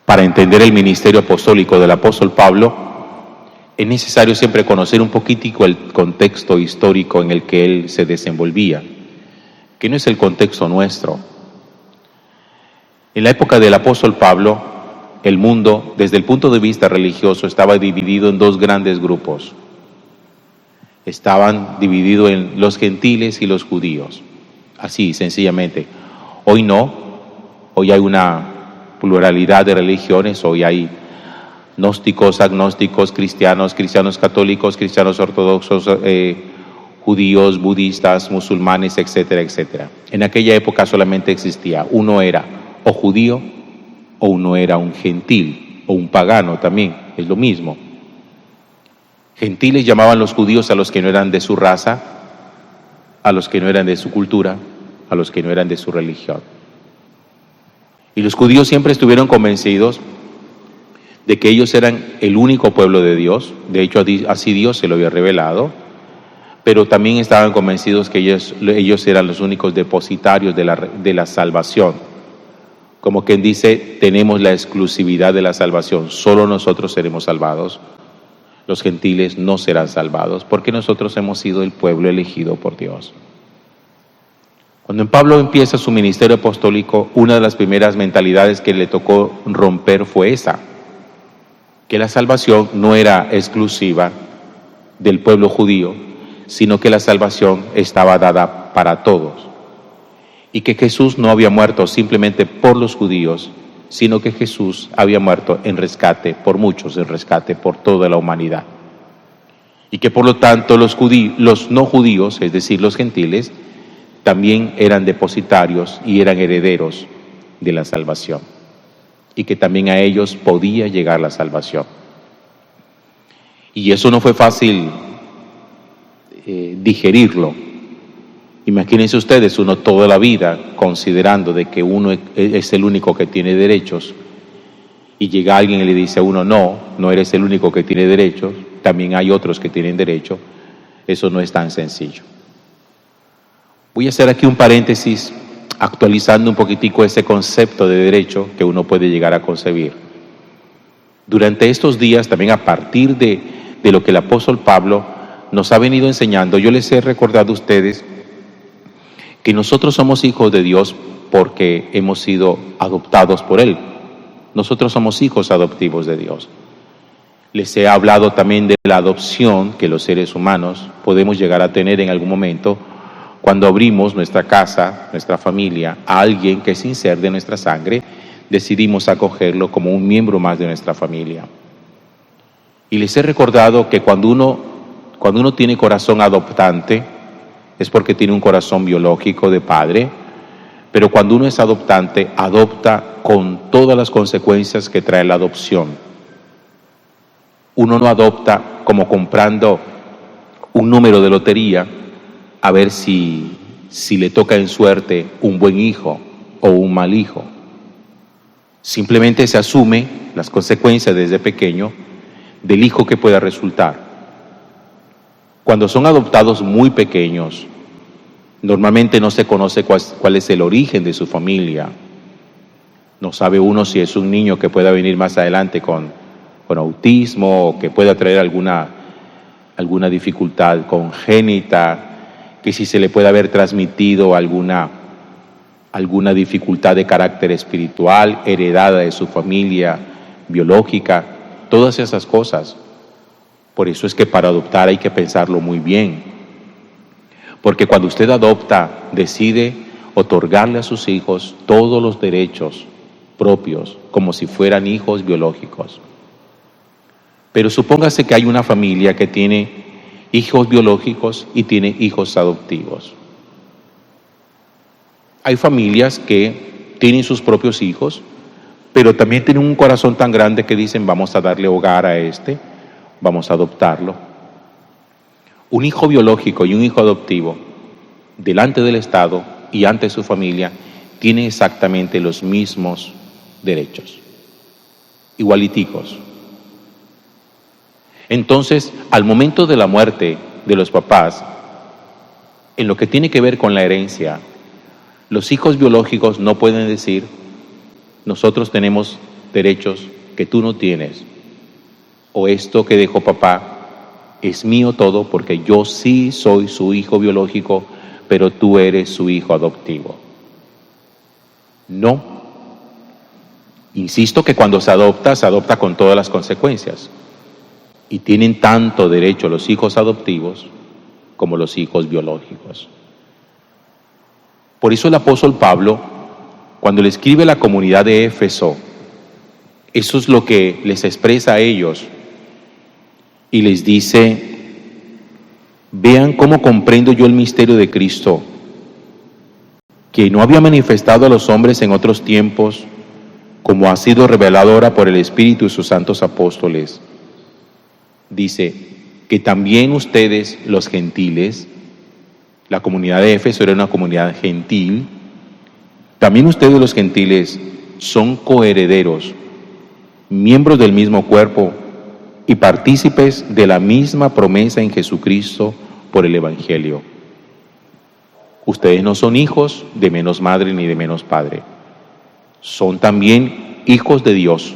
Para entender el ministerio apostólico del apóstol Pablo, es necesario siempre conocer un poquitico el contexto histórico en el que él se desenvolvía, que no es el contexto nuestro. En la época del apóstol Pablo, el mundo, desde el punto de vista religioso, estaba dividido en dos grandes grupos. Estaban divididos en los gentiles y los judíos. Así, sencillamente. Hoy no, hoy hay una pluralidad de religiones, hoy hay gnósticos, agnósticos, cristianos, cristianos católicos, cristianos ortodoxos, judíos, budistas, musulmanes, etcétera, etcétera. En aquella época solamente existía, uno era o judío o uno era un gentil o un pagano también, es lo mismo. Gentiles llamaban los judíos a los que no eran de su raza, a los que no eran de su cultura, a los que no eran de su religión. Y los judíos siempre estuvieron convencidos de que ellos eran el único pueblo de Dios, de hecho así Dios se lo había revelado, pero también estaban convencidos que ellos eran los únicos depositarios de la salvación. Como quien dice, tenemos la exclusividad de la salvación, solo nosotros seremos salvados, los gentiles no serán salvados, porque nosotros hemos sido el pueblo elegido por Dios. Cuando Pablo empieza su ministerio apostólico, una de las primeras mentalidades que le tocó romper fue esa, que la salvación no era exclusiva del pueblo judío, sino que la salvación estaba dada para todos. Y que Jesús no había muerto simplemente por los judíos, sino que Jesús había muerto en rescate por muchos, en rescate por toda la humanidad. Y que por lo tanto los no judíos, es decir, los gentiles, también eran depositarios y eran herederos de la salvación. Y que también a ellos podía llegar la salvación. Y eso no fue fácil digerirlo. Imagínense ustedes, uno toda la vida considerando de que uno es el único que tiene derechos, y llega alguien y le dice a uno, no eres el único que tiene derechos, también hay otros que tienen derecho. Eso no es tan sencillo. Voy a hacer aquí un paréntesis, actualizando un poquitico ese concepto de derecho que uno puede llegar a concebir. Durante estos días, también a partir de lo que el apóstol Pablo nos ha venido enseñando, yo les he recordado a ustedes que nosotros somos hijos de Dios porque hemos sido adoptados por Él. Nosotros somos hijos adoptivos de Dios. Les he hablado también de la adopción que los seres humanos podemos llegar a tener en algún momento cuando abrimos nuestra casa, nuestra familia, a alguien que sin ser de nuestra sangre, decidimos acogerlo como un miembro más de nuestra familia. Y les he recordado que cuando uno tiene corazón adoptante, es porque tiene un corazón biológico de padre, pero cuando uno es adoptante, adopta con todas las consecuencias que trae la adopción. Uno no adopta como comprando un número de lotería a ver si le toca en suerte un buen hijo o un mal hijo. Simplemente se asume las consecuencias desde pequeño del hijo que pueda resultar. Cuando son adoptados muy pequeños, normalmente no se conoce cuál es el origen de su familia. No sabe uno si es un niño que pueda venir más adelante con autismo o que pueda traer alguna dificultad congénita, que si se le puede haber transmitido alguna dificultad de carácter espiritual heredada de su familia biológica, todas esas cosas. Por eso es que para adoptar hay que pensarlo muy bien, porque cuando usted adopta, decide otorgarle a sus hijos todos los derechos propios, como si fueran hijos biológicos. Pero supóngase que hay una familia que tiene hijos biológicos y tiene hijos adoptivos. Hay familias que tienen sus propios hijos, pero también tienen un corazón tan grande que dicen, vamos a darle hogar a este, vamos a adoptarlo. Un hijo biológico y un hijo adoptivo, delante del Estado y ante su familia, tienen exactamente los mismos derechos, igualiticos. Entonces, al momento de la muerte de los papás, en lo que tiene que ver con la herencia, los hijos biológicos no pueden decir, nosotros tenemos derechos que tú no tienes, o esto que dejó papá es mío todo porque yo sí soy su hijo biológico, pero tú eres su hijo adoptivo. No. Insisto que cuando se adopta con todas las consecuencias. Y tienen tanto derecho los hijos adoptivos como los hijos biológicos. Por eso el apóstol Pablo, cuando le escribe a la comunidad de Éfeso, eso es lo que les expresa a ellos y les dice: vean cómo comprendo yo el misterio de Cristo, que no había manifestado a los hombres en otros tiempos, como ha sido revelado ahora por el Espíritu y sus santos apóstoles. Dice que también ustedes, los gentiles, la comunidad de Éfeso era una comunidad gentil, también ustedes los gentiles son coherederos, miembros del mismo cuerpo y partícipes de la misma promesa en Jesucristo por el Evangelio. Ustedes no son hijos de menos madre ni de menos padre, son también hijos de Dios.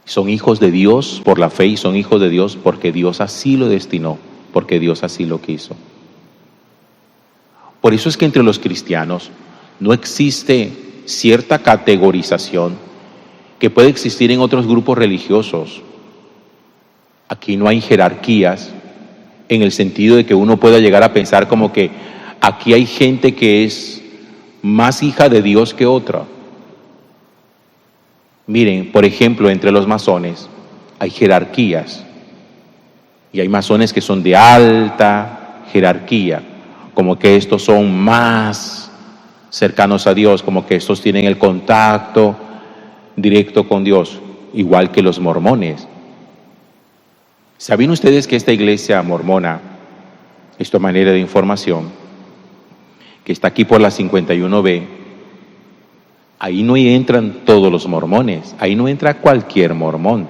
Son hijos de Dios por la fe y son hijos de Dios porque Dios así lo destinó, porque Dios así lo quiso. Por eso es que entre los cristianos no existe cierta categorización que puede existir en otros grupos religiosos. Aquí no hay jerarquías en el sentido de que uno pueda llegar a pensar como que aquí hay gente que es más hija de Dios que otra. Miren, por ejemplo, entre los masones hay jerarquías y hay masones que son de alta jerarquía, como que estos son más cercanos a Dios, como que estos tienen el contacto directo con Dios, igual que los mormones. ¿Sabían ustedes que esta iglesia mormona, esta manera de información, que está aquí por la 51B, ahí no entran todos los mormones, ahí no entra cualquier mormón?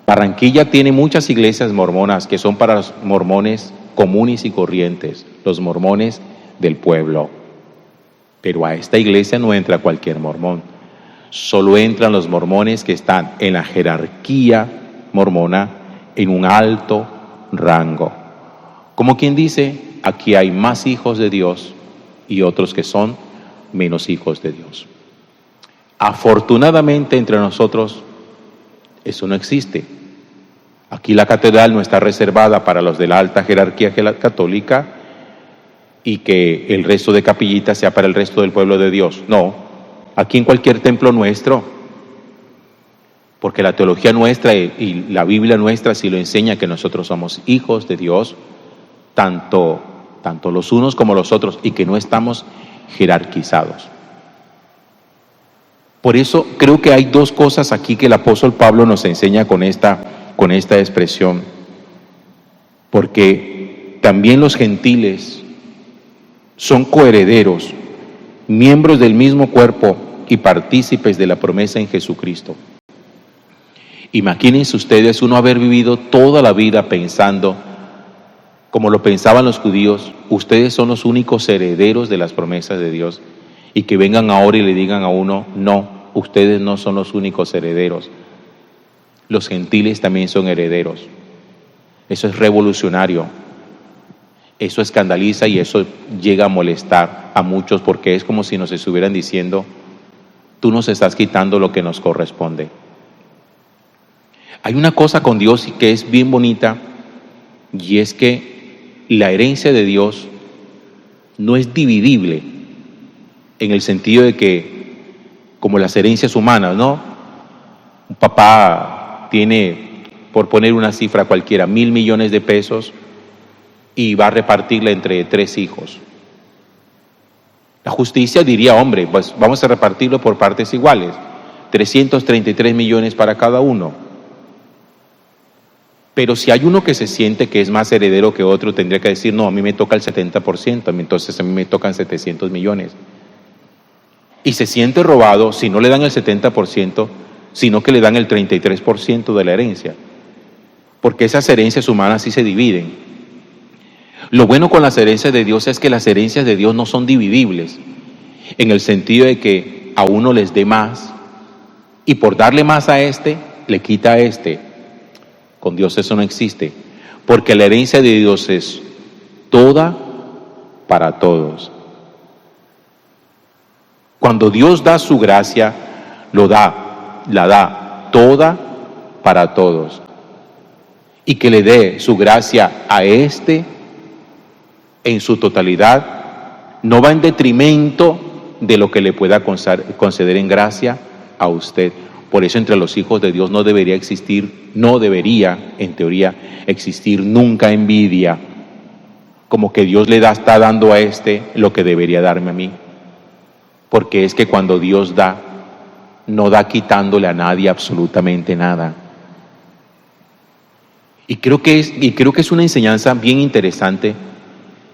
Barranquilla tiene muchas iglesias mormonas que son para los mormones comunes y corrientes, los mormones del pueblo. Pero a esta iglesia no entra cualquier mormón, solo entran los mormones que están en la jerarquía mormona en un alto rango. Como quien dice, aquí hay más hijos de Dios y otros que son menos hijos de Dios. Afortunadamente entre nosotros eso no existe. Aquí la catedral no está reservada para los de la alta jerarquía católica y que el resto de capillitas sea para el resto del pueblo de Dios. No, aquí en cualquier templo nuestro, porque la teología nuestra y la Biblia nuestra sí lo enseña, que nosotros somos hijos de Dios, tanto los unos como los otros, y que no estamos jerarquizados. Por eso creo que hay dos cosas aquí que el apóstol Pablo nos enseña con esta expresión, porque también los gentiles son coherederos, miembros del mismo cuerpo y partícipes de la promesa en Jesucristo. Imagínense ustedes uno haber vivido toda la vida pensando, como lo pensaban los judíos, ustedes son los únicos herederos de las promesas de Dios, y que vengan ahora y le digan a uno, no, ustedes no son los únicos herederos, los gentiles también son herederos. Eso es revolucionario, eso escandaliza y eso llega a molestar a muchos, porque es como si nos estuvieran diciendo, tú nos estás quitando lo que nos corresponde. Hay una cosa con Dios que es bien bonita, y es que la herencia de Dios no es dividible, en el sentido de que, como las herencias humanas, ¿no? Un papá tiene, por poner una cifra cualquiera, 1.000 millones de pesos y va a repartirla entre 3 hijos. La justicia diría, hombre, pues vamos a repartirlo por partes iguales, 333 millones para cada uno. Pero si hay uno que se siente que es más heredero que otro, tendría que decir, no, a mí me toca el 70%, entonces a mí me tocan 700 millones. Y se siente robado si no le dan el 70%, sino que le dan el 33% de la herencia. Porque esas herencias humanas sí se dividen. Lo bueno con las herencias de Dios es que las herencias de Dios no son dividibles, en el sentido de que a uno les dé más y por darle más a este, le quita a este. Con Dios eso no existe, porque la herencia de Dios es toda para todos. Cuando Dios da su gracia, la da toda para todos. Y que le dé su gracia a este en su totalidad, no va en detrimento de lo que le pueda conceder en gracia a usted. Por eso entre los hijos de Dios no debería, en teoría, existir nunca envidia, como que Dios está dando a este lo que debería darme a mí. Porque es que cuando Dios da, no da quitándole a nadie absolutamente nada. Y creo que es una enseñanza bien interesante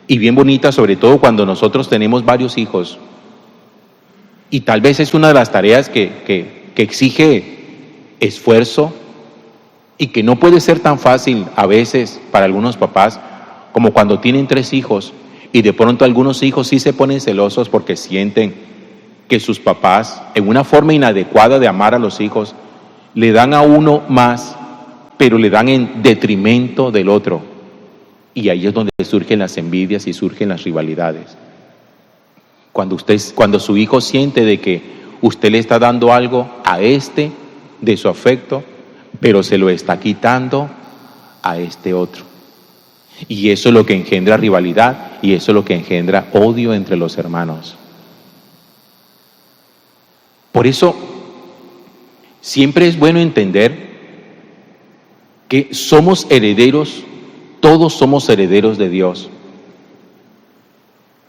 y bien bonita, sobre todo cuando nosotros tenemos varios hijos. Y tal vez es una de las tareas que exige esfuerzo y que no puede ser tan fácil a veces para algunos papás como cuando tienen 3 hijos y de pronto algunos hijos sí se ponen celosos porque sienten que sus papás, en una forma inadecuada de amar a los hijos, le dan a uno más, pero le dan en detrimento del otro. Y ahí es donde surgen las envidias y surgen las rivalidades. Cuando su hijo siente de que usted le está dando algo a este de su afecto, pero se lo está quitando a este otro. Y eso es lo que engendra rivalidad y eso es lo que engendra odio entre los hermanos. Por eso, siempre es bueno entender que somos herederos, todos somos herederos de Dios,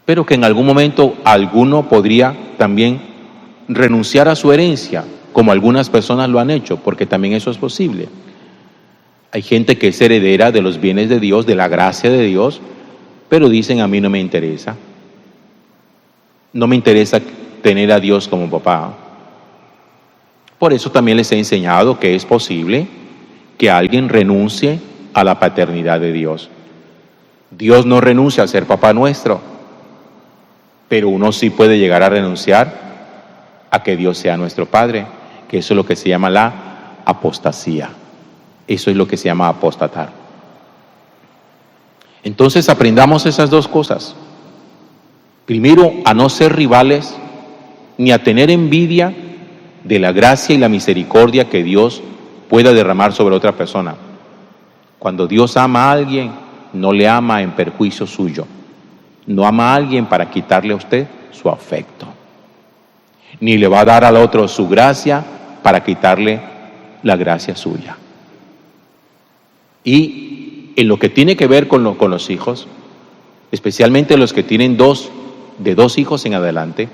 pero que en algún momento alguno podría también renunciar a su herencia, como algunas personas lo han hecho, porque también eso es posible. Hay gente que es heredera de los bienes de Dios, de la gracia de Dios, pero dicen: a mí no me interesa. No me interesa tener a Dios como papá. Por eso también les he enseñado que es posible que alguien renuncie a la paternidad de Dios. Dios no renuncia a ser papá nuestro, pero uno sí puede llegar a renunciar a que Dios sea nuestro Padre, que eso es lo que se llama la apostasía. Eso es lo que se llama apostatar. Entonces aprendamos esas dos cosas. Primero, a no ser rivales, ni a tener envidia de la gracia y la misericordia que Dios pueda derramar sobre otra persona. Cuando Dios ama a alguien, no le ama en perjuicio suyo. No ama a alguien para quitarle a usted su afecto. Ni le va a dar al otro su gracia para quitarle la gracia suya. Y en lo que tiene que ver con los hijos, especialmente los que tienen de dos hijos en adelante,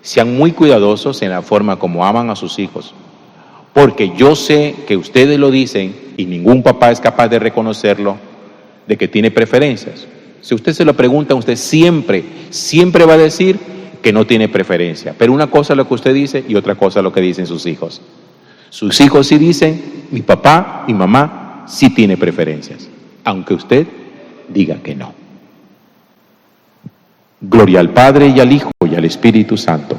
sean muy cuidadosos en la forma como aman a sus hijos. Porque yo sé que ustedes lo dicen y ningún papá es capaz de reconocerlo, de que tiene preferencias. Si usted se lo pregunta, usted siempre va a decir que no tiene preferencia. Pero una cosa es lo que usted dice y otra cosa es lo que dicen sus hijos. Sus hijos sí dicen: mi papá, mi mamá sí tiene preferencias, aunque usted diga que no. Gloria al Padre y al Hijo y al Espíritu Santo,